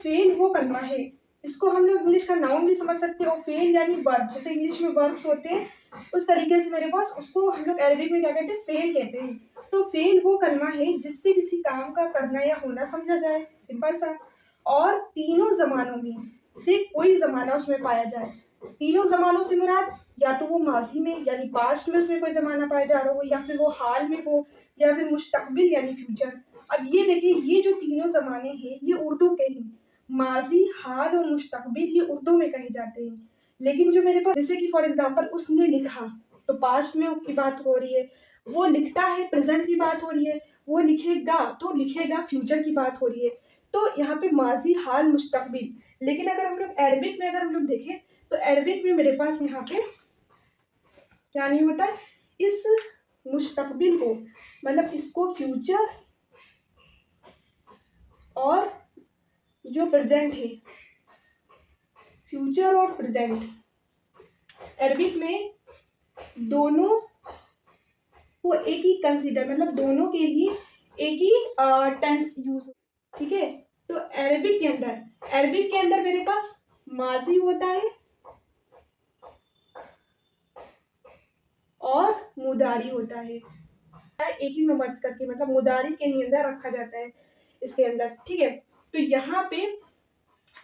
Fail वो कलमा है, इसको हम लोग इंग्लिश का नाउन भी समझ सकते हैं, और फेल यानी वर्ब, जैसे इंग्लिश में वर्ब्स होते हैं उस तरीके से मेरे पास उसको हम लोग अरबिक में क्या कहते हैं, फेल कहते हैं। तो फेल वो कलमा है जिससे किसी काम का करना या होना समझा जाए, सिंपल सा, और तीनों जमानों में से कोई जमाना उसमें पाया जाए। तीनों जमानों से मुराद या तो वो माजी में यानी पास्ट में उसमें कोई जमाना पाया जा रहा हो, या फिर वो हाल में हो, या फिर मुस्तकबिल यानी फ्यूचर। अब ये देखिए, ये जो तीनों जमाने हैं ये उर्दू के हैं, माजी, हाल और मुस्तकबिल ये उर्दू में कहे जाते हैं। लेकिन जो मेरे पास, जैसे कि फॉर एग्जांपल उसने लिखा, तो पास्ट में की बात हो रही है, वो लिखता है प्रेजेंट की बात हो रही है, वो लिखेगा तो लिखेगा फ्यूचर की बात हो रही है। तो यहाँ पे माजी, हाल, मुस्तकबिल। लेकिन अगर हम लोग अरबिक में अगर हम लोग देखें तो अरबिक में मेरे पास यहाँ पे क्या नहीं होता है, इस मुस्तकबिल को, मतलब इसको फ्यूचर और जो प्रेजेंट है, फ्यूचर और प्रेजेंट, अरबिक में दोनों को एक ही कंसीडर, मतलब दोनों के लिए एक ही टेंस यूज, ठीक है। तो अरबिक के अंदर मेरे पास माजी होता है और मुदारी होता है, एक ही में मर्ज करके, मतलब मुदारी के ही अंदर रखा जाता है इसके अंदर, ठीक है। तो यहाँ पे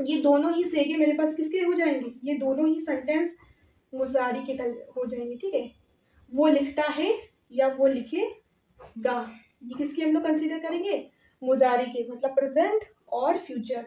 ये दोनों ही सेगे मेरे पास किसके हो जाएंगे, ये दोनों ही सेंटेंस मुजारी के हो जाएंगे, ठीक है। वो लिखता है या वो लिखेगा, ये किसके हम लोग कंसीडर करेंगे, मुजारी के, मतलब प्रेजेंट और फ्यूचर।